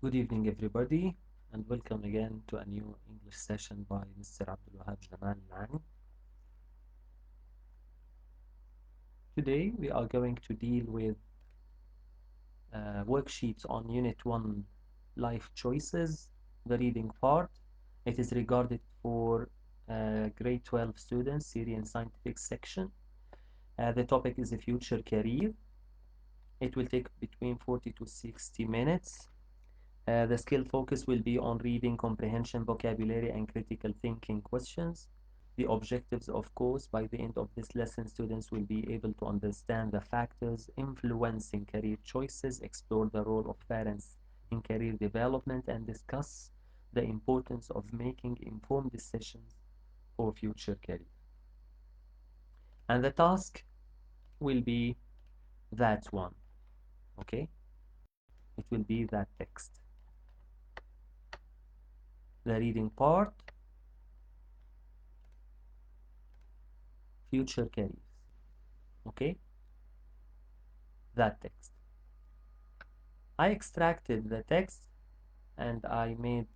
Good evening, everybody, and welcome again to a new English session by Mr. Abdulwahab Jamal Al. Today, we are going to deal with worksheets on Unit 1 Life Choices, the reading part. It is regarded for grade 12 students, Syrian Scientific Section. The topic is a future career. It will take between 40 to 60 minutes. The skill focus will be on reading comprehension, vocabulary, and critical thinking questions. The objectives, of course, by the end of this lesson, students will be able to understand the factors influencing career choices, explore the role of parents in career development, and discuss the importance of making informed decisions for future career. And the task will be that one, okay? It will be that text. The reading part, future careers, okay? That text. I extracted the text and I made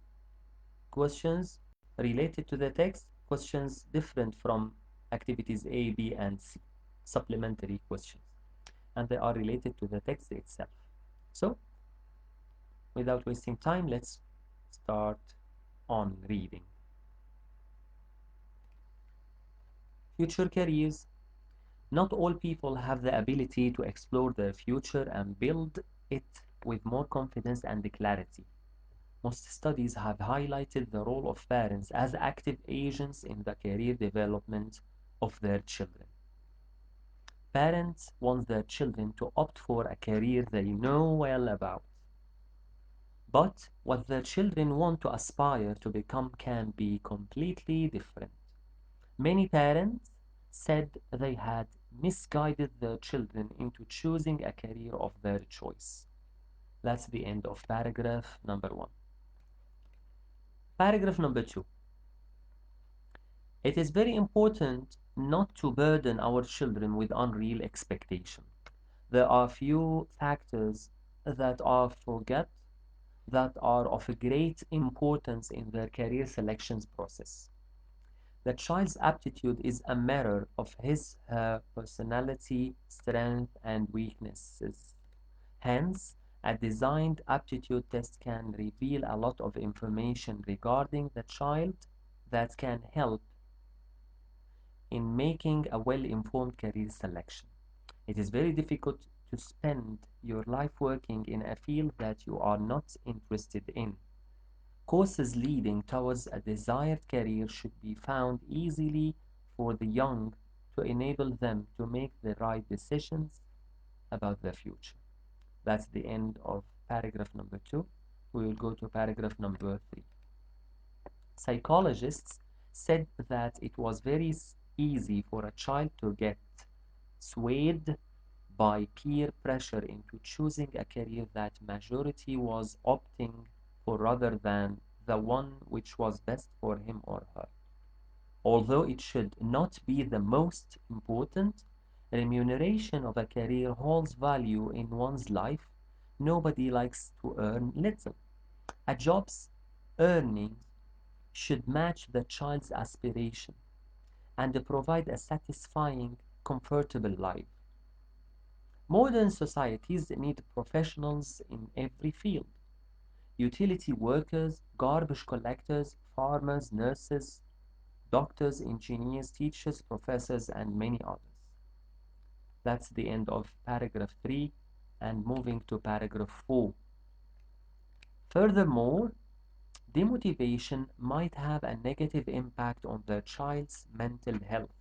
questions related to the text, questions different from activities A, B, and C, supplementary questions, and they are related to the text itself. So, without wasting time, let's start on reading. Future careers. Not all people have the ability to explore their future and build it with more confidence and clarity. Most studies have highlighted the role of parents as active agents in the career development of their children. Parents want their children to opt for a career they know well about. But what their children want to aspire to become can be completely different. Many parents said they had misguided their children into choosing a career of their choice. That's the end of paragraph number 1. Paragraph number 2. It is very important not to burden our children with unreal expectations. There are few factors that are forgot that are of great importance in their career selections process. The child's aptitude is a mirror of his/her personality, strength, and weaknesses. Hence, a designed aptitude test can reveal a lot of information regarding the child that can help in making a well-informed career selection. It is very difficult to spend your life working in a field that you are not interested in. Courses leading towards a desired career should be found easily for the young to enable them to make the right decisions about their future. That's the end of paragraph number 2. We will go to paragraph number 3. Psychologists said that it was very easy for a child to get swayed by peer pressure into choosing a career that majority was opting for rather than the one which was best for him or her. Although it should not be the most important, remuneration of a career holds value in one's life. Nobody likes to earn little. A job's earnings should match the child's aspiration and provide a satisfying, comfortable life. Modern societies need professionals in every field: utility workers, garbage collectors, farmers, nurses, doctors, engineers, teachers, professors, and many others. That's the end of paragraph 3 and moving to paragraph 4. Furthermore, demotivation might have a negative impact on the child's mental health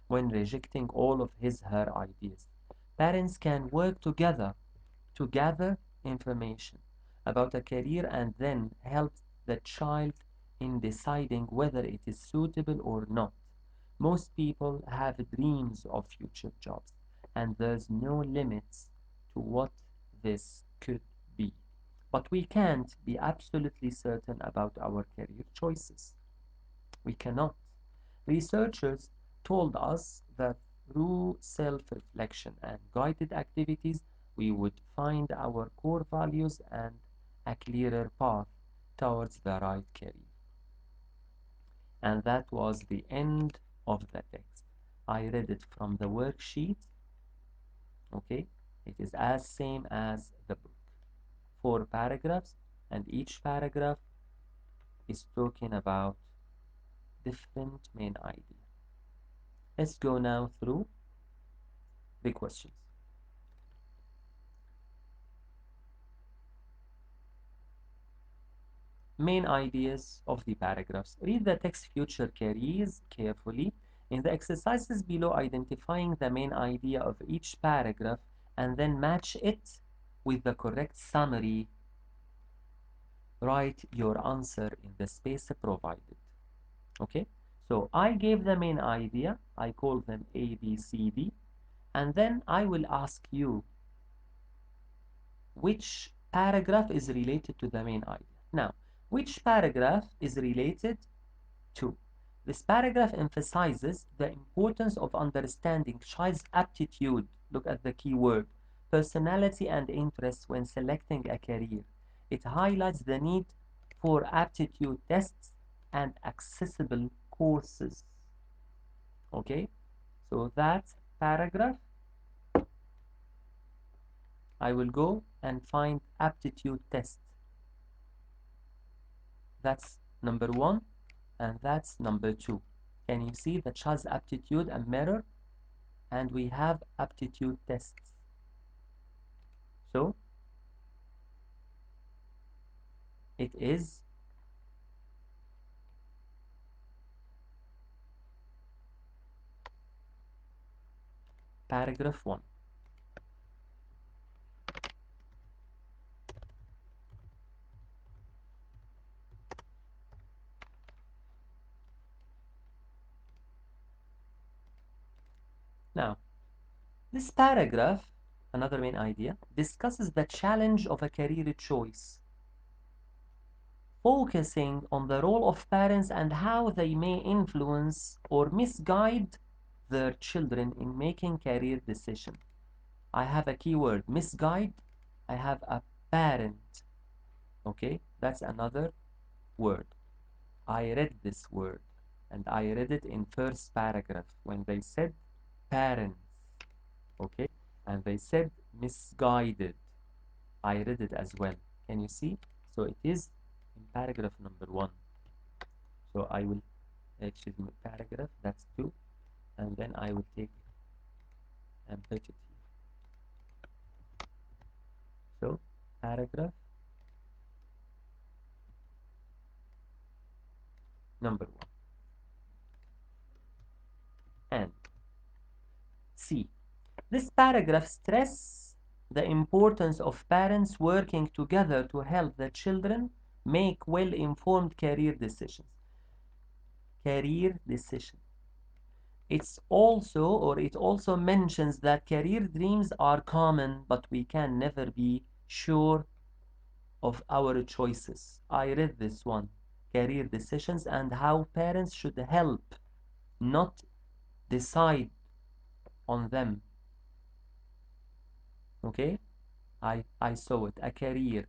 when rejecting all of his/her ideas. Parents can work together to gather information about a career and then help the child in deciding whether it is suitable or not. Most people have dreams of future jobs, and there's no limits to what this could be. But we can't be absolutely certain about our career choices. We cannot. Researchers told us that through self-reflection and guided activities, we would find our core values and a clearer path towards the right career. And that was the end of the text. I read it from the worksheet. Okay, it is as same as the book. 4 paragraphs, and each paragraph is talking about different main idea. Let's go now through the questions. Main ideas of the paragraphs. Read the text future careers carefully. In the exercises below, identifying the main idea of each paragraph and then match it with the correct summary. Write your answer in the space provided. Okay, so I gave the main idea. I call them A, B, C, D, and then I will ask you which paragraph is related to the main idea. Now, which paragraph is related to? This paragraph emphasizes the importance of understanding child's aptitude. Look at the key word, personality and interests when selecting a career. It highlights the need for aptitude tests and accessible courses. Okay, so that paragraph, I will go and find aptitude test. That's number 1, and that's number 2. Can you see the child's aptitude and mirror? And we have aptitude tests. So it is paragraph 1. Now, this paragraph, another main idea, discusses the challenge of a career choice, focusing on the role of parents and how they may influence or misguide their children in making career decisions. I have a keyword, misguide. I have a parent. Okay, that's another word. I read this word, and I read it in first paragraph when they said parents. Okay, and they said misguided. I read it as well. Can you see? So it is in paragraph number 1. So I will, excuse me, paragraph, that's 2, and then I will take and put it here. So paragraph number 1. And C. This paragraph stresses the importance of parents working together to help their children make well-informed career decisions. Career decision. It also mentions that career dreams are common, but we can never be sure of our choices. I read this one, career decisions and how parents should help, not decide on them. Okay, I saw it, a career,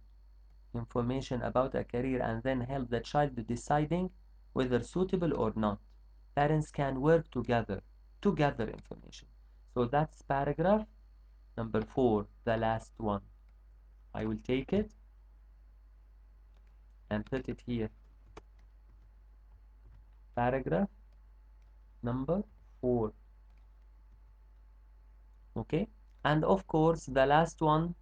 information about a career, and then help the child deciding whether suitable or not. Parents can work together to gather information. So that's paragraph number 4, the last one. I will take it and put it here. Paragraph number 4. Okay, and of course the last one,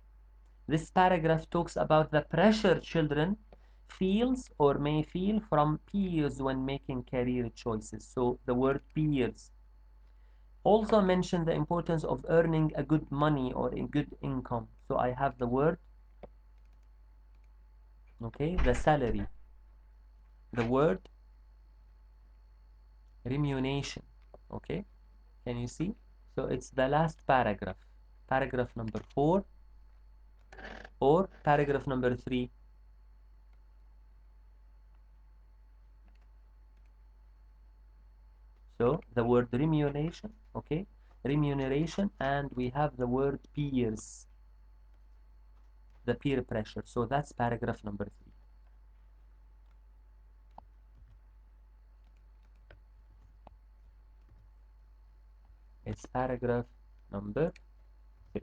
this paragraph talks about the pressure children feels or may feel from peers when making career choices. So the word peers also mention the importance of earning a good money or a good income. So I have the word, okay, the salary, the word remuneration. Okay, can you see? So it's the last paragraph, paragraph number 4 or paragraph number 3. So the word remuneration, okay, remuneration, and we have the word peers. the peer pressure. So that's paragraph number 3. It's paragraph number 3.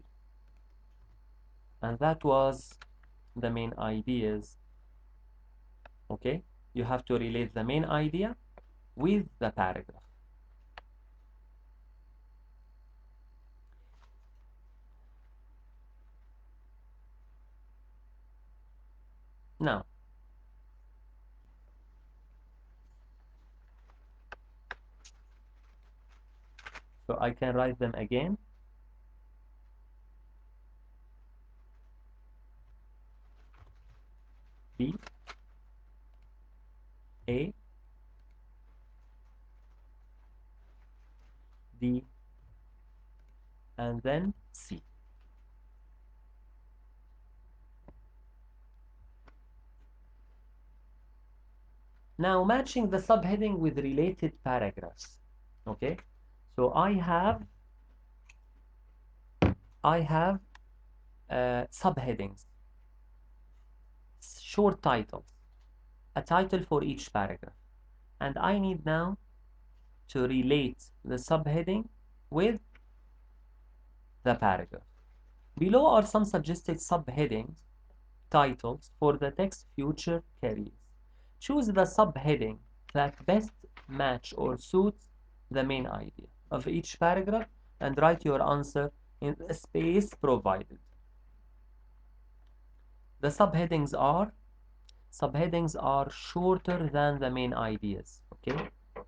And that was the main ideas. Okay, you have to relate the main idea with the paragraph. Now, so I can write them again. B, A, D, and then C. Now matching the subheading with related paragraphs. Okay, so I have subheadings, short titles, a title for each paragraph, and I need now to relate the subheading with the paragraph. Below are some suggested subheadings, titles for the text future careers. Choose the subheading that best match or suits the main idea of each paragraph and write your answer in the space provided. The subheadings are shorter than the main ideas. Okay,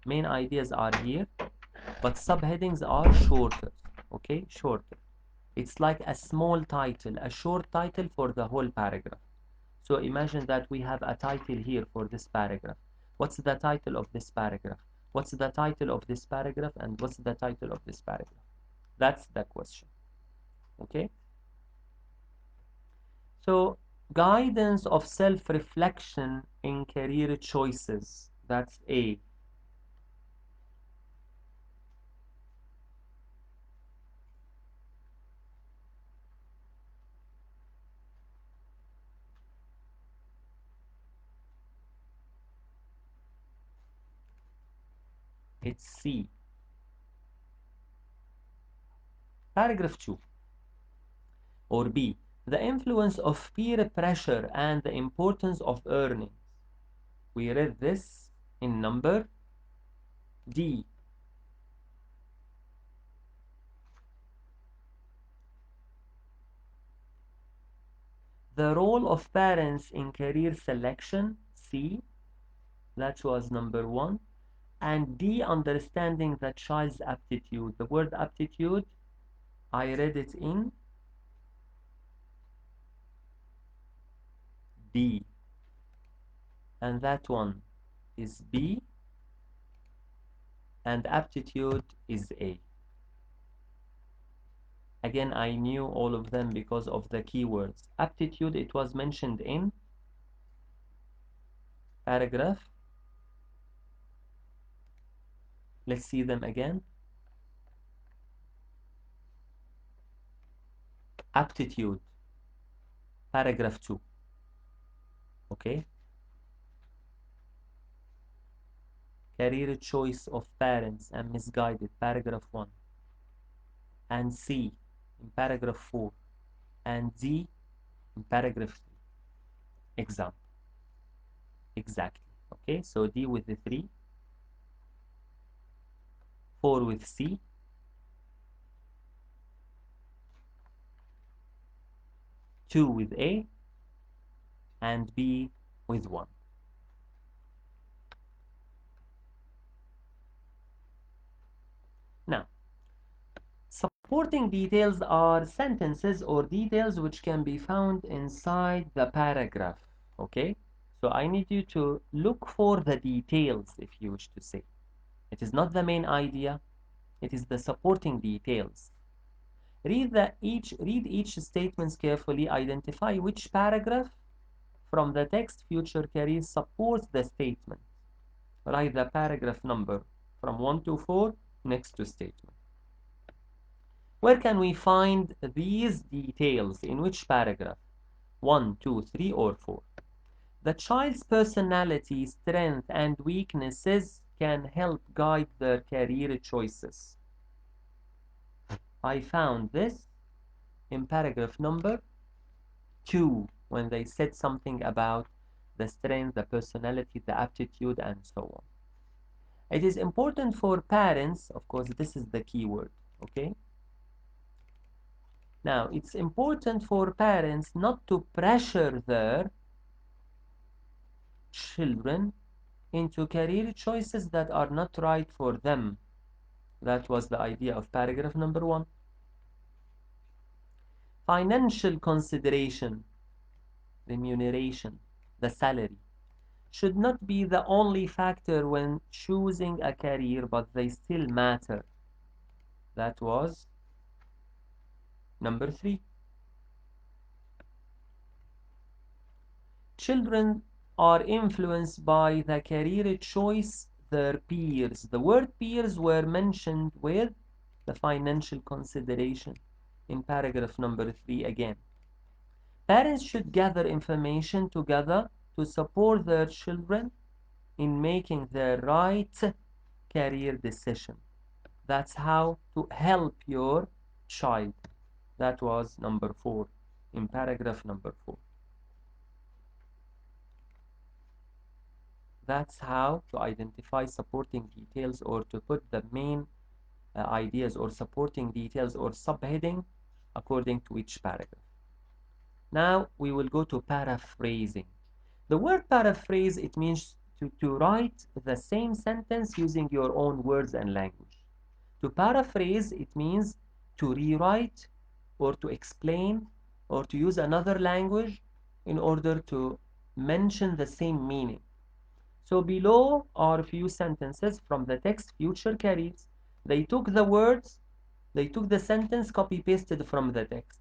main ideas are here, but subheadings are shorter. Okay, shorter. It's like a small title, a short title for the whole paragraph. So imagine that we have a title here for this paragraph. What's the title of this paragraph? What's the title of this paragraph? And what's the title of this paragraph? That's the question. Okay? So, guidance of self-reflection in career choices. That's A. It's C. Paragraph 2. Or B. The influence of peer pressure and the importance of earning. We read this in number D. The role of parents in career selection, C, that was number 1. And D, understanding the child's aptitude. The word aptitude, I read it in D. And that one is B, and aptitude is A. Again, I knew all of them because of the keywords. Aptitude, it was mentioned in paragraph. Let's see them again. Aptitude, paragraph 2. Okay. Career choice of parents and misguided, paragraph 1. And C in paragraph 4. And D in paragraph 3. Example. Exactly. Okay, so D with the 3. 4 with C. 2 with A. And B with 1. Now, supporting details are sentences or details which can be found inside the paragraph. Okay, so I need you to look for the details, if you wish to say. It is not the main idea, it is the supporting details. Read each statements carefully, identify which paragraph from the text future career supports the statement. Write the paragraph number from 1 to 4 next to statement. Where can we find these details? In which paragraph? 1, 2, 3, or 4. The child's personality, strengths, and weaknesses can help guide their career choices. I found this in paragraph number 2 when they said something about the strength, the personality, the aptitude, and so on. It is important for parents, of course, this is the key word, okay? Now, it's important for parents not to pressure their children into career choices that are not right for them. That was the idea of paragraph number 1. Financial consideration, remuneration, the salary, should not be the only factor when choosing a career, but they still matter. That was number 3. Children are influenced by the career choice their peers. The word peers were mentioned with the financial consideration in paragraph number 3 again. Parents should gather information together to support their children in making the right career decision. That's how to help your child. That was number 4 in paragraph number 4. That's how to identify supporting details, or to put the main ideas or supporting details or subheading according to each paragraph. Now we will go to paraphrasing. The word paraphrase, it means to write the same sentence using your own words and language. To paraphrase, it means to rewrite or to explain or to use another language in order to mention the same meaning. So below are a few sentences from the text Future Careers. They took the words, they took the sentence, copy-pasted from the text.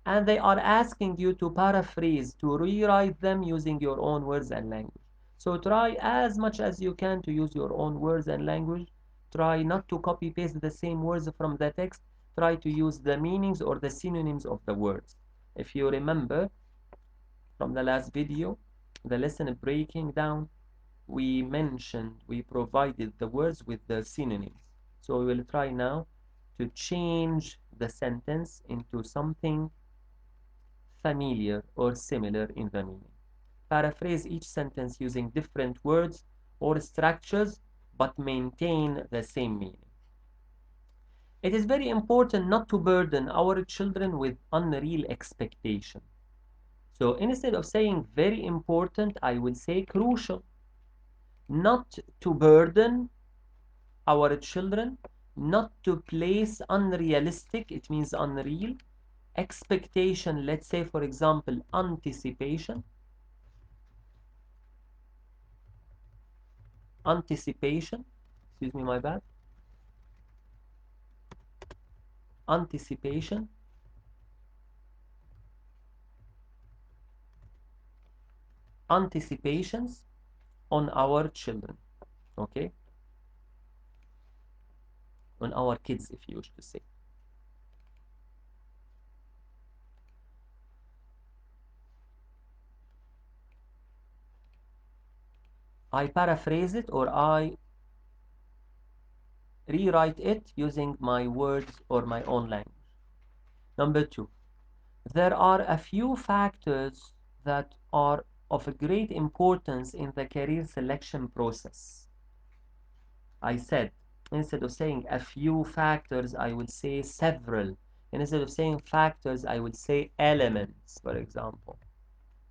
And they are asking you to paraphrase, to rewrite them using your own words and language. So try as much as you can to use your own words and language. Try not to copy-paste the same words from the text. Try to use the meanings or the synonyms of the words. If you remember from the last video, the lesson breaking down, we provided the words with the synonyms. So we will try now to change the sentence into something familiar or similar in the meaning. Paraphrase each sentence using different words or structures, but maintain the same meaning. It is very important not to burden our children with unreal expectation. So instead of saying very important, I will say crucial. Not to burden our children, not to place unrealistic, it means unreal, expectation, let's say for example, anticipation, excuse me, my bad, anticipation, anticipations on our children, okay, on our kids, if you wish to say. I paraphrase it or I rewrite it using my words or my own language. Number 2, there are a few factors that are of great importance in the career selection process. I said, instead of saying a few factors, I will say several. And instead of saying factors, I will say elements, for example.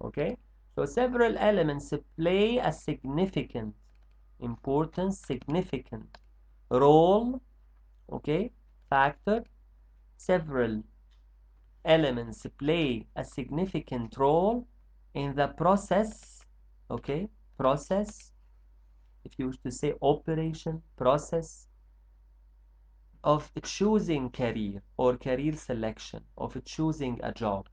Okay? So several elements play a significant role, okay? Factor. Several elements play a significant role in the process, okay? Process, if you wish to say operation, process of choosing career or career selection, of choosing a job.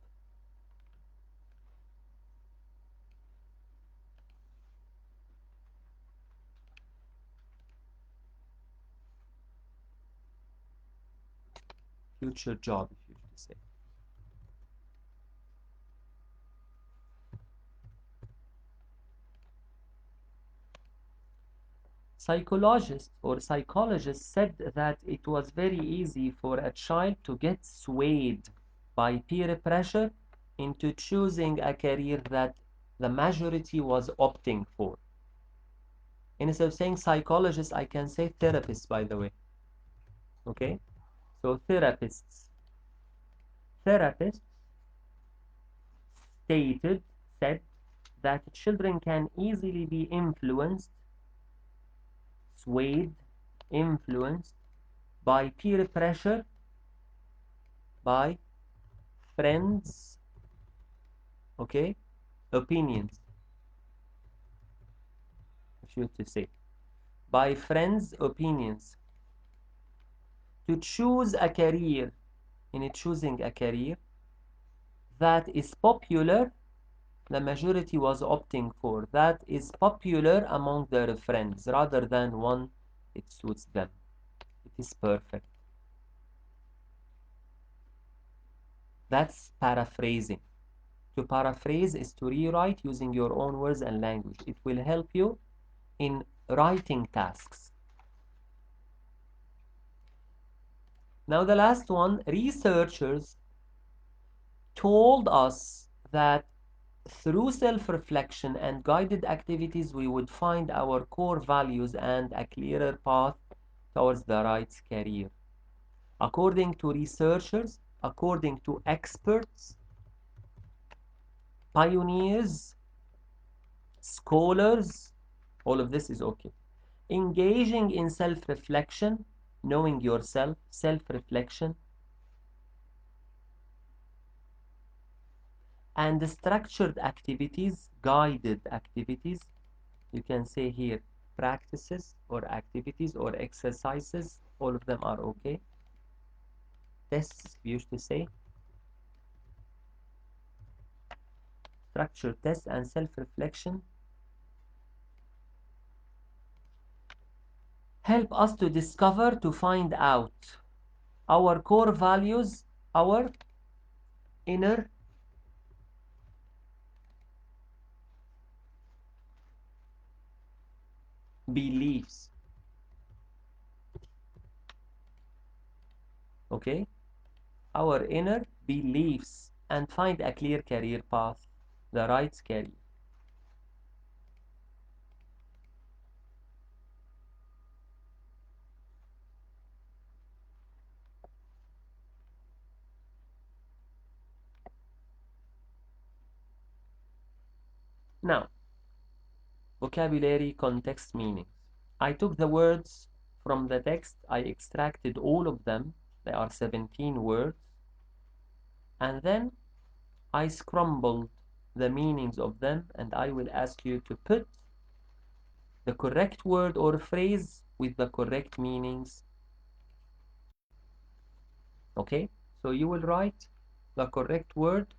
Future job, if you wish to say. Psychologists or psychologists said that it was very easy for a child to get swayed by peer pressure into choosing a career that the majority was opting for. Instead of saying psychologists, I can say therapists, by the way. Okay? So therapists said that children can easily be influenced, swayed, influenced by peer pressure, by friends, okay, opinions, if you to say, by friends' opinions, to choose a career, in choosing a career that is popular, the majority was opting for, that is popular among their friends, rather than one it suits them. It is perfect. That's paraphrasing. To paraphrase is to rewrite using your own words and language. It will help you in writing tasks. Now the last one, researchers told us that through self-reflection and guided activities, we would find our core values and a clearer path towards the right career. According to researchers, according to experts, pioneers, scholars, all of this is okay. Engaging in self-reflection, knowing yourself, self-reflection, and structured activities, guided activities, you can say here practices or activities or exercises, all of them are okay. Tests, we used to say. Structured tests and self-reflection help us to discover, to find out our core values, our inner beliefs. Okay? Our inner beliefs and find a clear career path, the right career. Now, vocabulary, context, meanings. I took the words from the text, I extracted all of them, there are 17 words, and then I scrambled the meanings of them, and I will ask you to put the correct word or phrase with the correct meanings. Okay? So you will write the correct word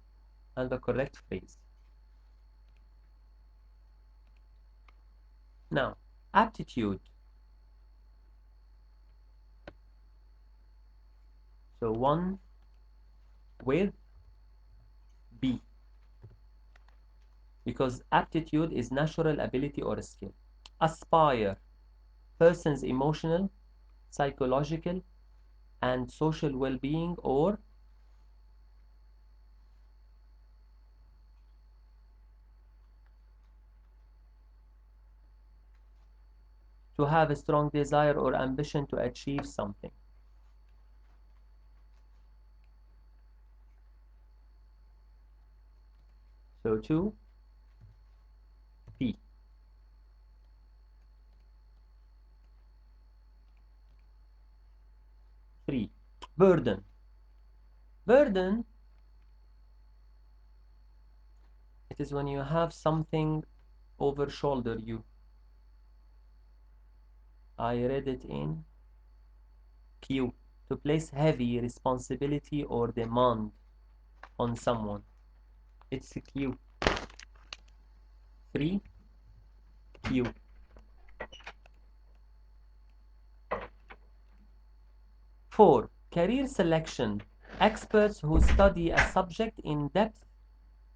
and the correct phrase. Now, aptitude. So one with B, because aptitude is natural ability or skill. Aspire, person's emotional, psychological, and social well-being, or to have a strong desire or ambition to achieve something. So 2P. 3. Burden. Burden, it is when you have something over shoulder you. I read it in Q. To place heavy responsibility or demand on someone. It's Q. 3Q. 4. Career selection. Experts who study a subject in depth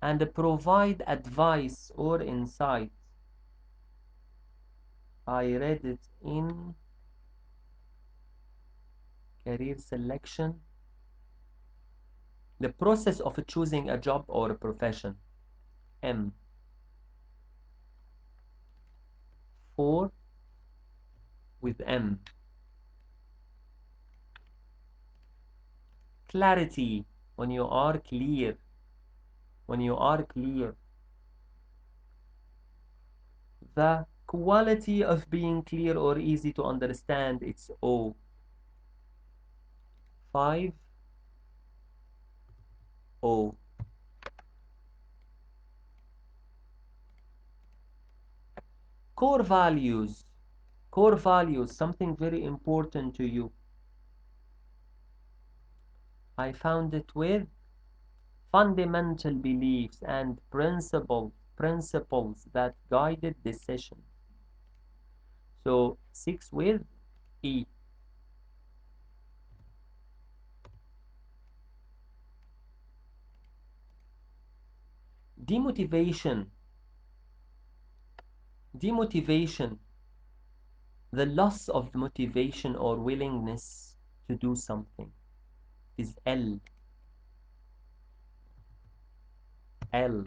and provide advice or insight. I read it in career selection. The process of choosing a job or a profession. M. 4 with M. Clarity. When you are clear. When you are clear. The quality of being clear or easy to understand. It's O. 5 O. Core values. Core values, something very important to you. I found it with fundamental beliefs and principles that guided decision. So 6 with E. Demotivation. Demotivation. The loss of motivation or willingness to do something is L. L.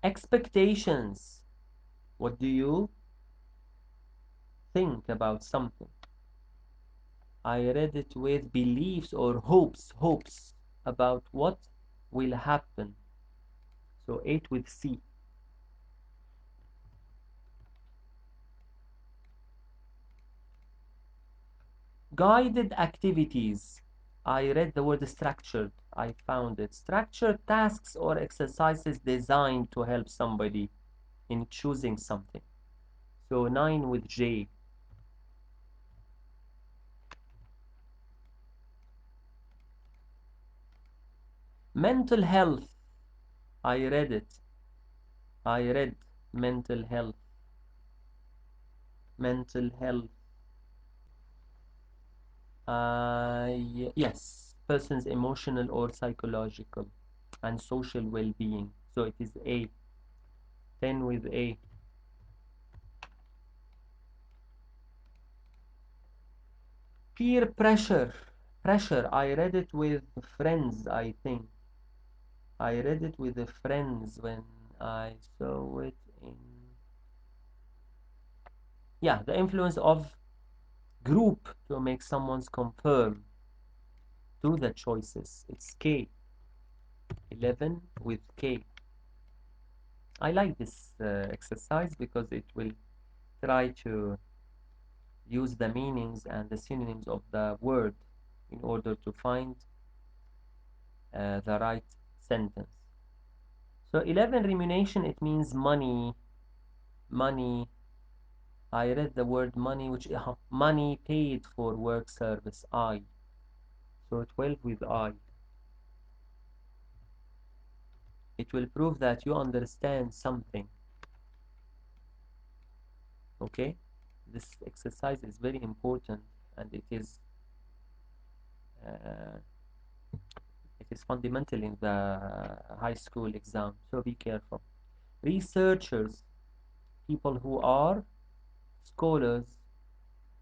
Expectations. What do you think about something? I read it with beliefs or hopes about what will happen. So 8 with C. Guided activities. I read the word structured. I found it. Structured tasks or exercises designed to help somebody in choosing something. So 9 with J. Mental health. I read it. I read mental health. Mental health. Yes, person's emotional or psychological and social well-being. So it is A. 10 with A. Peer pressure. Pressure. I read it with friends, I think. I read it with the friends when I saw it in... Yeah, the influence of group to make someone's conform to the choices. It's K. 11 with K. I like this exercise because it will try to use the meanings and the synonyms of the word in order to find the right sentence. So 11, remuneration, it means money. Money. I read the word money, which money paid for work service. I. So 12 with I. It will prove that you understand something. Okay? This exercise is very important, and uh, it is fundamental in the high school exam. So be careful. Researchers, people who are scholars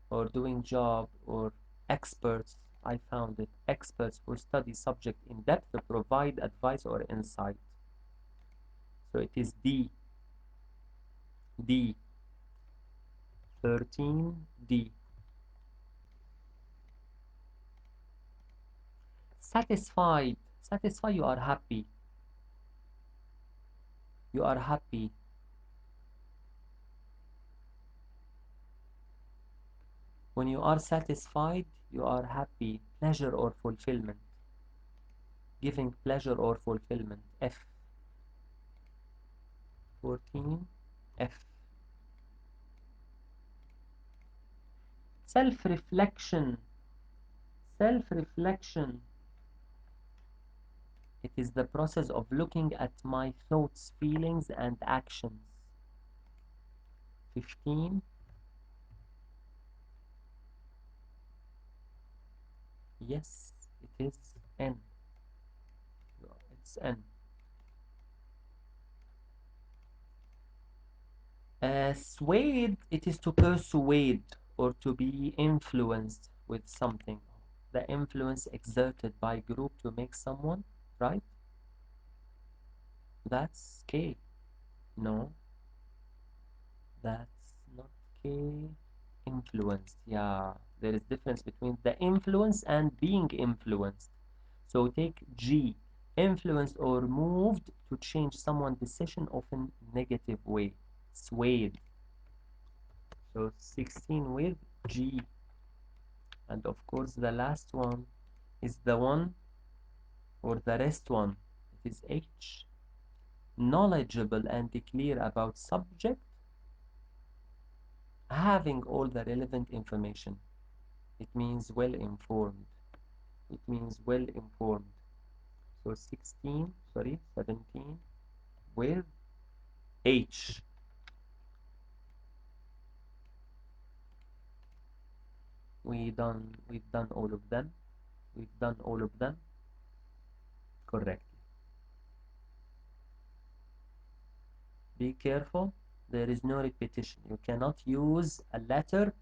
or doing job or experts. I found it. Experts who study subject in depth to provide advice or insight. So it is D. D. 13. D. Satisfied. Satisfied, you are happy. You are happy. When you are satisfied, you are happy. Pleasure or fulfillment. Giving pleasure or fulfillment. F. 14. F. Self-reflection. Self-reflection. It is the process of looking at my thoughts, feelings, and actions. 15. Yes, it is N. It's N. Swayed, it is to persuade or to be influenced with something. The influence exerted by group to make someone, right? That's K. No, that's not K. Influenced, yeah. There is difference between the influence and being influenced. So take G. Influenced or moved to change someone's decision, often negative way. Swayed. So 16 with G. And of course the last one is the one or the rest one. It is H. Knowledgeable and clear about subject, having all the relevant information. It means well informed. It means well informed. So 17 with H. We've done all of them. We've done all of them correctly. Be careful. There is no repetition. You cannot use a letter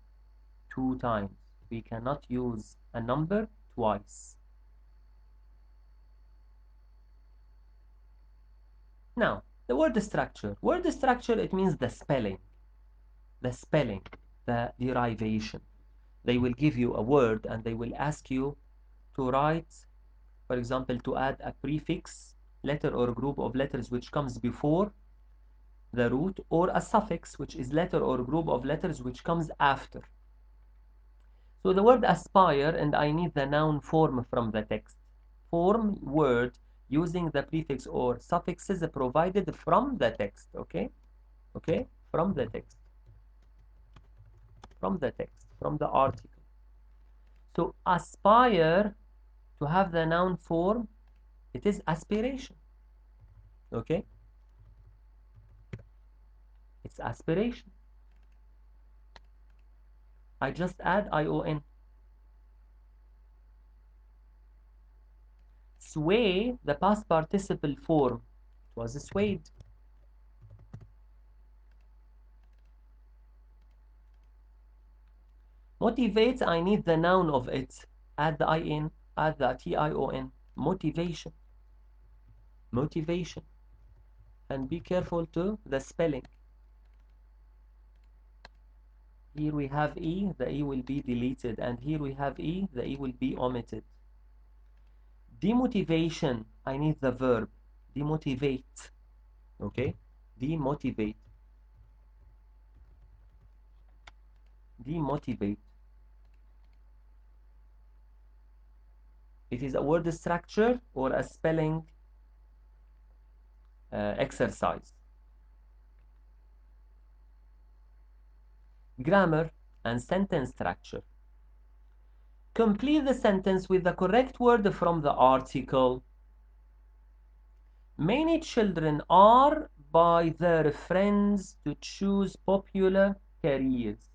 2 times. We cannot use a number twice. Now, the word structure. Word structure, it means the spelling, the derivation. They will give you a word and they will ask you to write, for example, to add a prefix, letter or group of letters which comes before the root, or a suffix, which is letter or group of letters which comes after. So the word aspire, and I need the noun form from the text. Form word using the prefix or suffixes provided from the text, okay? Okay? From the text. From the text, from the article. So aspire, to have the noun form, it is aspiration. Okay? It's aspiration. I just add ION. Sway, the past participle form, it was swayed. Motivate, I need the noun of it. Add the IN, add the TION. Motivation. Motivation. And be careful to the spelling. Here we have E, the E will be deleted. And here we have E, the E will be omitted. Demotivation, I need the verb. Demotivate. Okay? Demotivate. Demotivate. It is a word structure or a spelling exercise. Grammar and sentence structure. Complete the sentence with the correct word from the article. Many children are by their friends to choose popular careers.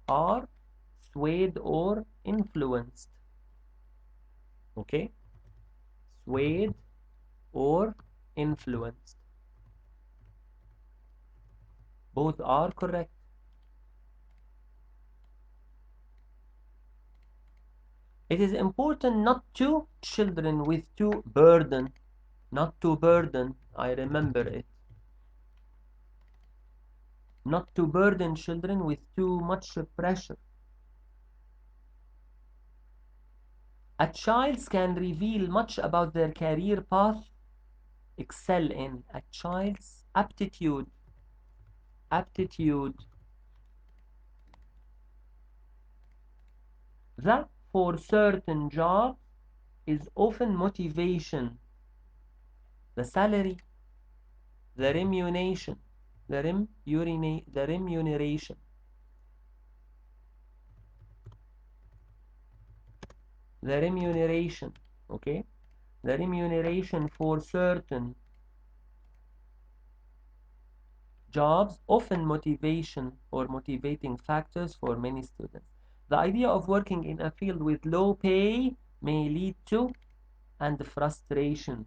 Are swayed or influenced. Okay? Swayed or influenced. Both are correct. It is important not to children with too burden. Not to burden, I remember it. Not to burden children with too much pressure. A child can reveal much about their career path, excel in a child's aptitude. Aptitude. The for certain job is often motivation. The salary, the remuneration, the remuneration. The remuneration, okay? The remuneration for certain jobs, often motivation or motivating factors for many students. The idea of working in a field with low pay may lead to and frustration.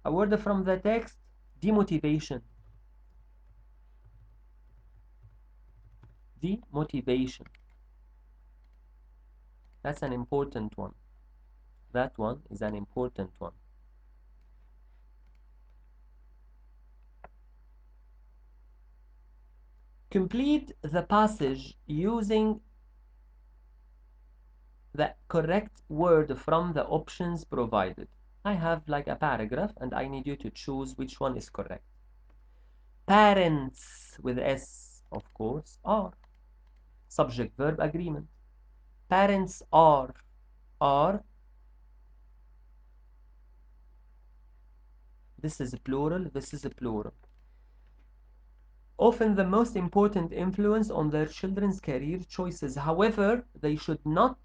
A word from the text, demotivation. D, motivation. That's an important one. That one is an important one. Complete the passage using the correct word from the options provided. I have like a paragraph and I need you to choose which one is correct. Parents with S, of course, are. Subject verb agreement. Parents are. This is plural, this is plural. Often the most important influence on their children's career choices. However, they should not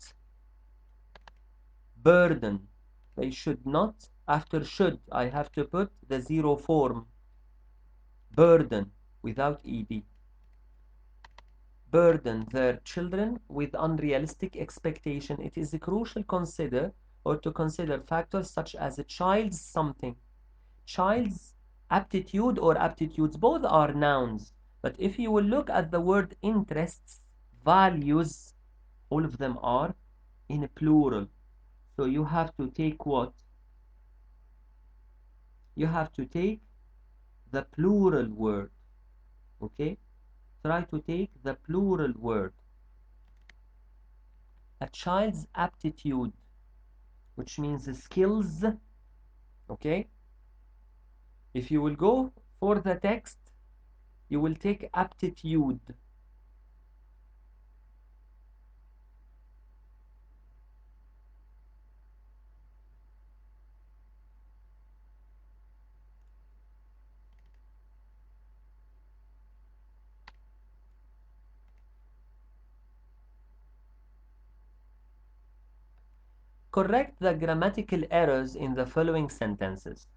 burden. They should not, after should, I have to put the zero form. Burden, without ed. Burden their children with unrealistic expectation. It is crucial to consider factors such as a child's something. Child's aptitude or aptitudes, both are nouns. But if you will look at the word interests, values, all of them are in plural. So you have to take what? You have to take the plural word. Okay? Try to take the plural word. A child's aptitude, which means skills. Okay? If you will go for the text, you will take aptitude. Correct the grammatical errors in the following sentences.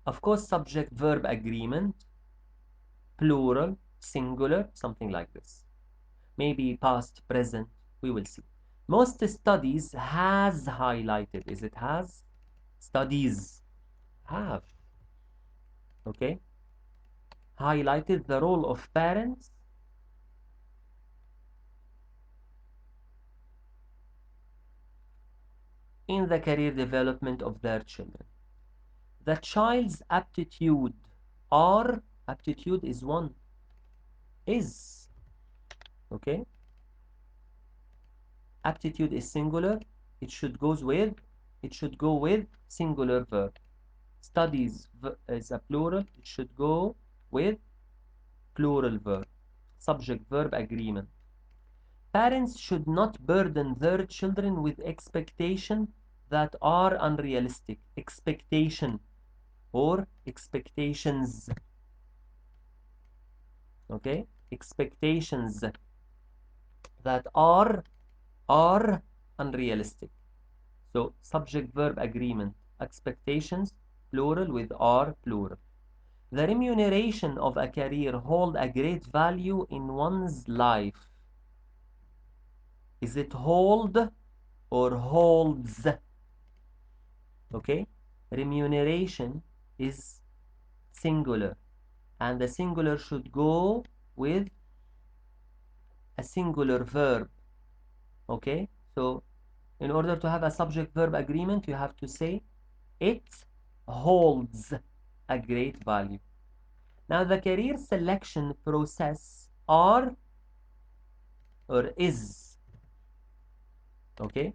Of course, subject-verb agreement, plural, singular, something like this. Maybe past, present, we will see. Most studies has highlighted. Is it has? Studies have. Okay? Highlighted the role of parents in the career development of their children. The child's aptitude or aptitude is one. Is. Okay? Aptitude is singular. It should go with singular verb. Studies is a plural. It should go with plural verb. Subject verb agreement. Parents should not burden their children with expectations that are unrealistic. Expectation or expectations. Okay? Expectations that are unrealistic. So subject verb agreement. Expectations plural with are plural. The remuneration of a career hold a great value in one's life. Is it hold or holds? Okay? Remuneration is singular, and the singular should go with a singular verb. Okay? So in order to have a subject verb agreement, you have to say it holds a great value. Now the career selection process are or is. Okay?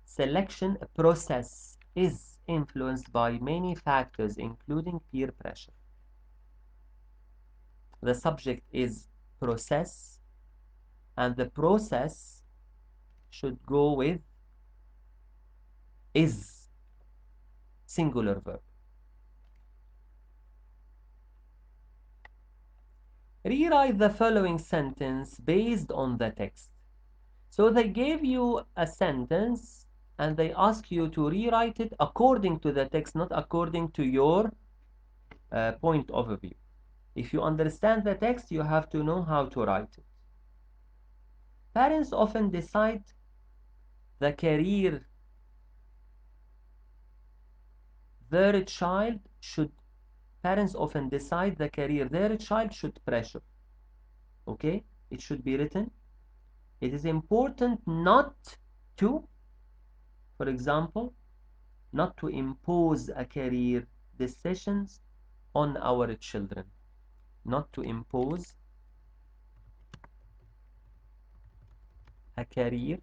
Selection process is influenced by many factors, including peer pressure. The subject is process, and the process should go with is, singular verb. Rewrite the following sentence based on the text. So they gave you a sentence and they ask you to rewrite it according to the text, not according to your point of view. If you understand the text, you have to know how to write it. Parents often decide the career their child should parents often decide the career their child should pursue. Okay, it should be written. It is important not to, for example, not to impose a career decisions on our children. Not to impose a career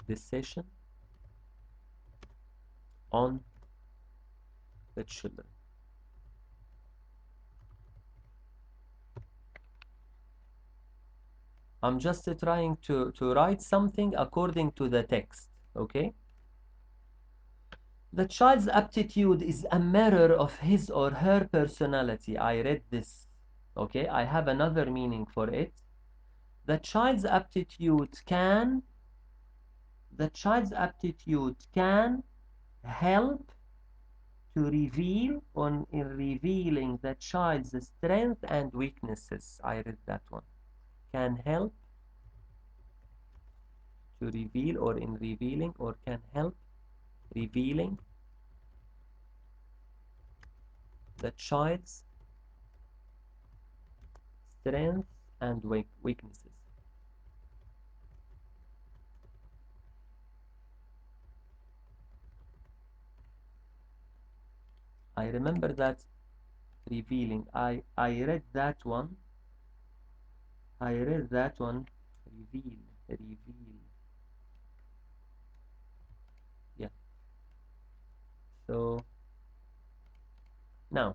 decision on the children. I'm just trying to write something according to the text, okay? The child's aptitude is a mirror of his or her personality. I read this, okay? I have another meaning for it. The child's aptitude can help to reveal in revealing the child's strengths and weaknesses. I read that one. Can help to reveal or in revealing or can help revealing the child's strengths and weaknesses. I remember that revealing. I read that one. Reveal. Yeah. So now,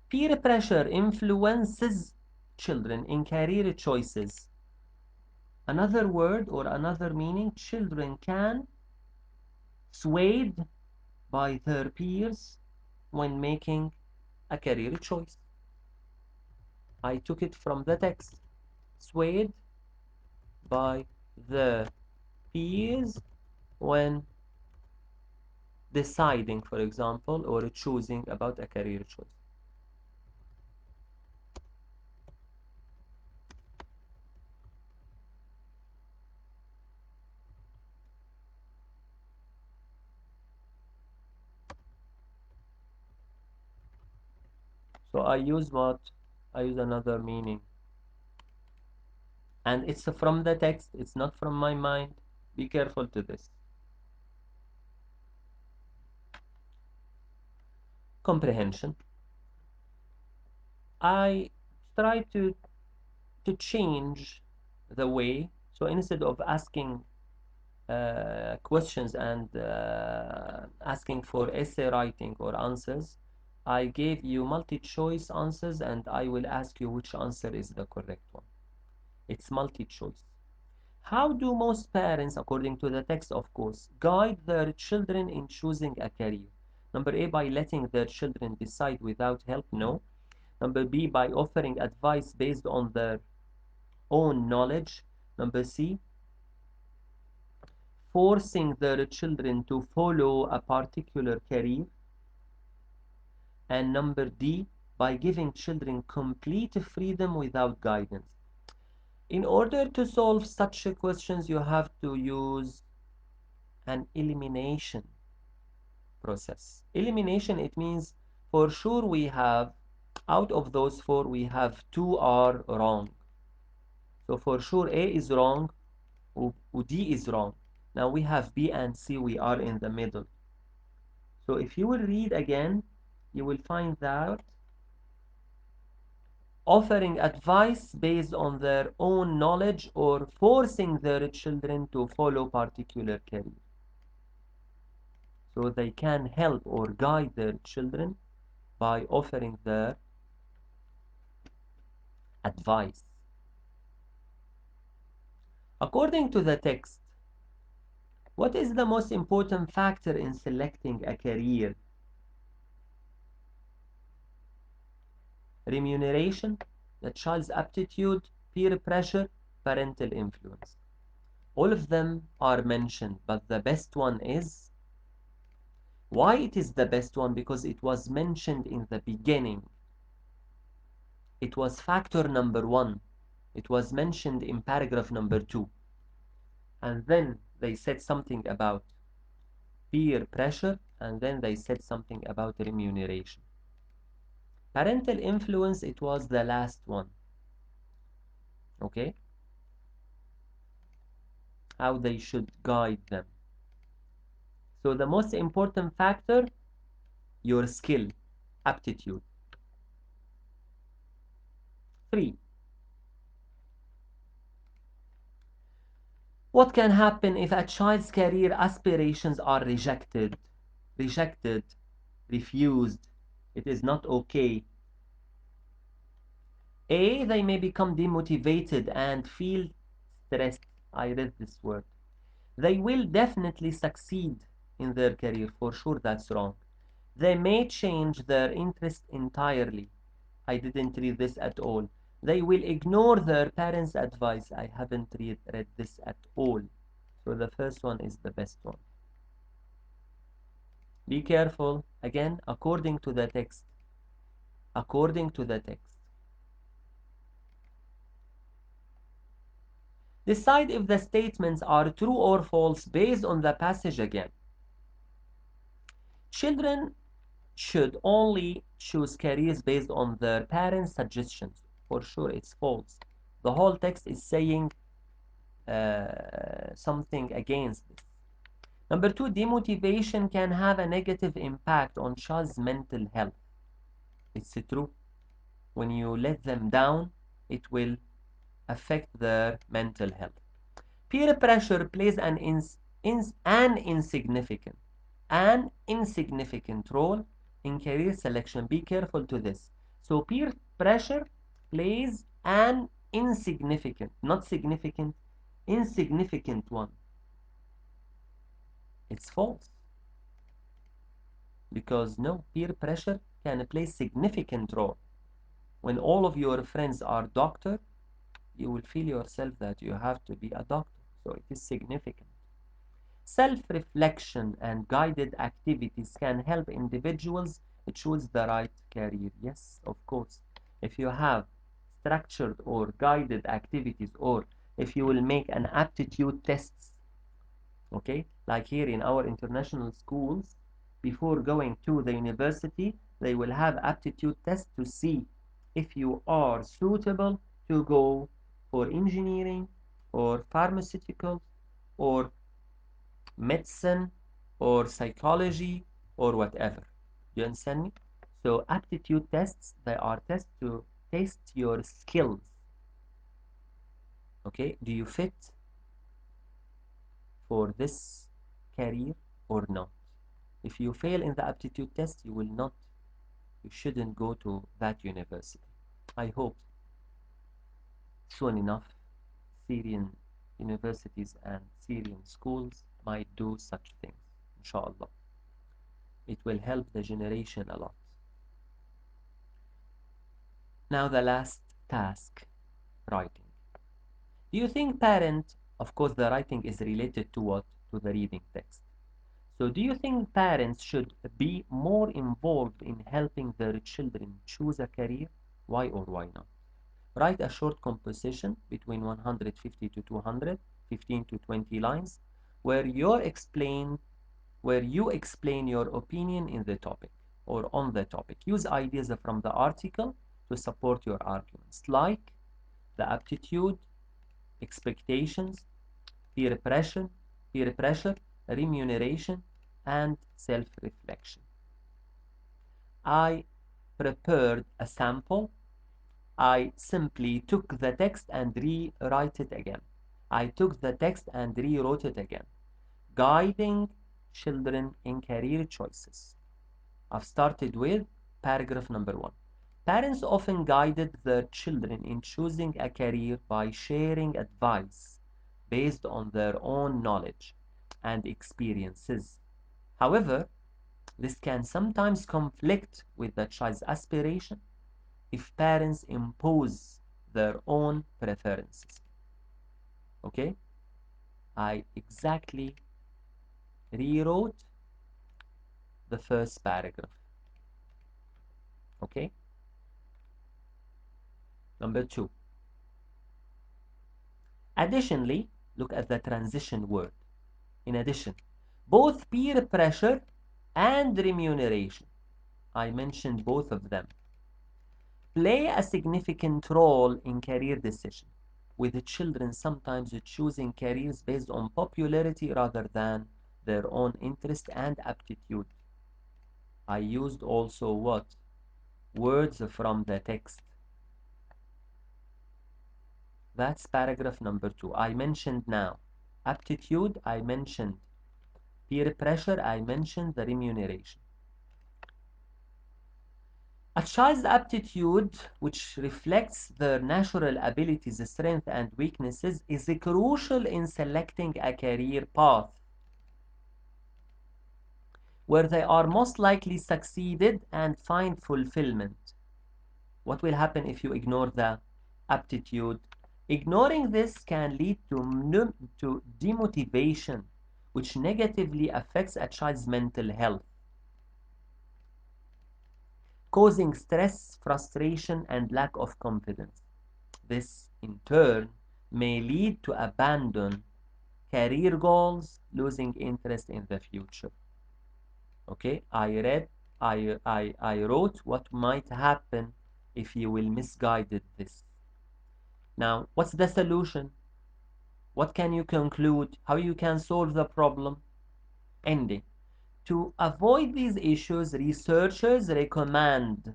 peer pressure influences children in career choices. Another word or another meaning, children can swayed by their peers when making a career choice. I took it from the text. Swayed by the peers when deciding, for example, or choosing about a career choice. So I use what? I use another meaning. And it's from the text, it's not from my mind. Be careful to this. Comprehension. I try to change the way. So instead of asking questions and asking for essay writing or answers, I gave you multi-choice answers and I will ask you which answer is the correct one. It's multi-choice. How do most parents, according to the text of course, guide their children in choosing a career? Number A, by letting their children decide without help? No. Number B, by offering advice based on their own knowledge? Number C, forcing their children to follow a particular career? And number D, by giving children complete freedom without guidance. In order to solve such questions, you have to use an elimination process. Elimination, it means for sure we have, out of those four, we have two are wrong. So for sure A is wrong, D is wrong. Now we have B and C, we are in the middle. So if you will read again, you will find that offering advice based on their own knowledge or forcing their children to follow particular career. So they can help or guide their children by offering their advice. According to the text, what is the most important factor in selecting a career? Remuneration, the child's aptitude, peer pressure, parental influence. All of them are mentioned, but the best one is. Why it is the best one? Because it was mentioned in the beginning. It was factor number 1. It was mentioned in paragraph number 2. And then they said something about peer pressure, and then they said something about remuneration. Parental influence, it was the last one. Okay? How they should guide them. So the most important factor, your skill, aptitude. 3. What can happen if a child's career aspirations are rejected? Rejected, refused. It is not okay. A, they may become demotivated and feel stressed. I read this word. They will definitely succeed in their career, for sure that's wrong. They may change their interest entirely. I didn't read this at all. They will ignore their parents' advice. I haven't read this at all. So the first one is the best one. Be careful. Again, according to the text. According to the text. Decide if the statements are true or false based on the passage again. Children should only choose careers based on their parents' suggestions. For sure, it's false. The whole text is saying something against this. Number 2, demotivation can have a negative impact on child's mental health. It's true. When you let them down, it will affect their mental health. Peer pressure plays an insignificant role in career selection. Be careful to this. So peer pressure plays an insignificant, not significant, insignificant one. It's false. Because no, peer pressure can play significant role. When all of your friends are doctor, you will feel yourself that you have to be a doctor. So it is significant. Self-reflection and guided activities can help individuals choose the right career. Yes, of course. If you have structured or guided activities, or if you will make an aptitude tests, okay, like here in our international schools, before going to the university, they will have aptitude tests to see if you are suitable to go for engineering or pharmaceuticals or medicine or psychology or whatever. You understand me? So aptitude tests, they are tests to test your skills. Okay, do you fit for this career or not? If you fail in the aptitude test, you shouldn't go to that university. I hope soon enough Syrian universities and Syrian schools might do such things, inshallah. It will help the generation a lot. Now the last task, writing. Do you think of course the writing is related to what? To the reading text. So do you think parents should be more involved in helping their children choose a career? Why or why not? Write a short composition between 150 to 200, 15 to 20 lines, where you explain your opinion in the topic or on the topic. Use ideas from the article to support your arguments, like the aptitude, expectations, peer pressure, remuneration, and self-reflection. I prepared a sample. I simply took the text and rewrite it again. I took the text and rewrote it again. Guiding children in career choices. I've started with paragraph number 1. Parents often guided their children in choosing a career by sharing advice based on their own knowledge and experiences. However, this can sometimes conflict with the child's aspiration if parents impose their own preferences. Okay? I exactly rewrote the first paragraph. Okay? Number 2. Additionally, look at the transition word. In addition, both peer pressure and remuneration, I mentioned both of them, play a significant role in career decision, with the children sometimes choosing careers based on popularity rather than their own interest and aptitude. I used also what? Words from the text. That's paragraph number 2. I mentioned now aptitude, I mentioned peer pressure, I mentioned the remuneration. A child's aptitude, which reflects their natural abilities, strengths, and weaknesses, is crucial in selecting a career path where they are most likely succeeded and find fulfillment. What will happen if you ignore the aptitude? Ignoring this can lead to demotivation, which negatively affects a child's mental health, causing stress, frustration, and lack of confidence. This, in turn, may lead to abandon career goals, losing interest in the future. Okay, I wrote what might happen if you will misguided this. Now, what's the solution? What can you conclude? How you can solve the problem? Ending. To avoid these issues, researchers recommend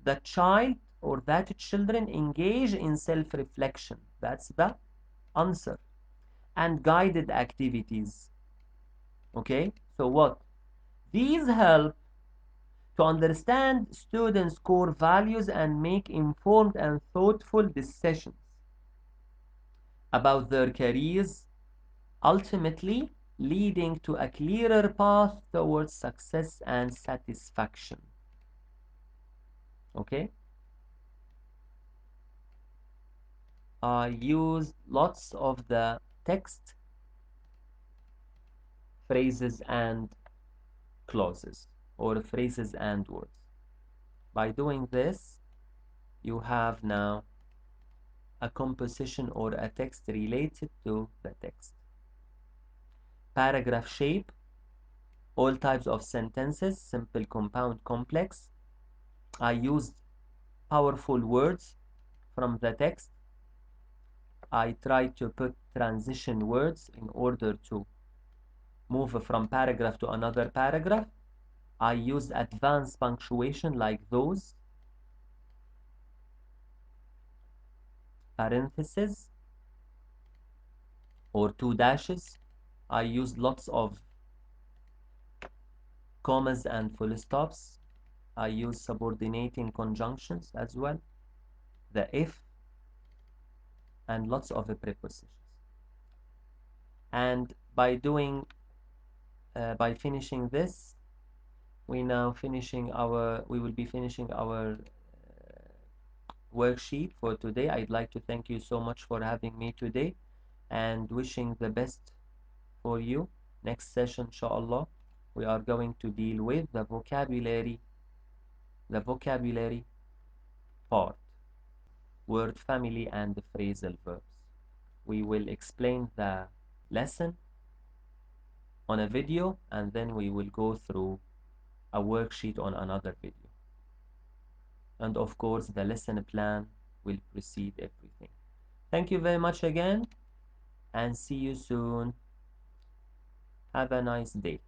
the child or that children engage in self-reflection. That's the answer. And guided activities. Okay, so what? These help to understand students' core values and make informed and thoughtful decisions about their careers, ultimately leading to a clearer path towards success and satisfaction. Okay? I used lots of the text, phrases, and clauses, or phrases and words. By doing this, you have now a composition or a text related to the text. Paragraph shape, all types of sentences, simple, compound, complex. I used powerful words from the text. I tried to put transition words in order to move from paragraph to another paragraph. I used advanced punctuation like those, parentheses, or 2 dashes. I used lots of commas and full stops. I use subordinating conjunctions as well, the if, and lots of prepositions. And by finishing this, we will be finishing our worksheet for today. I'd like to thank you so much for having me today and wishing the best for you. Next session, inshallah, we are going to deal with the vocabulary part, word family and the phrasal verbs. We will explain the lesson on a video, and then we will go through a worksheet on another video. And of course, the lesson plan will precede everything. Thank you very much again, and see you soon. Have a nice day.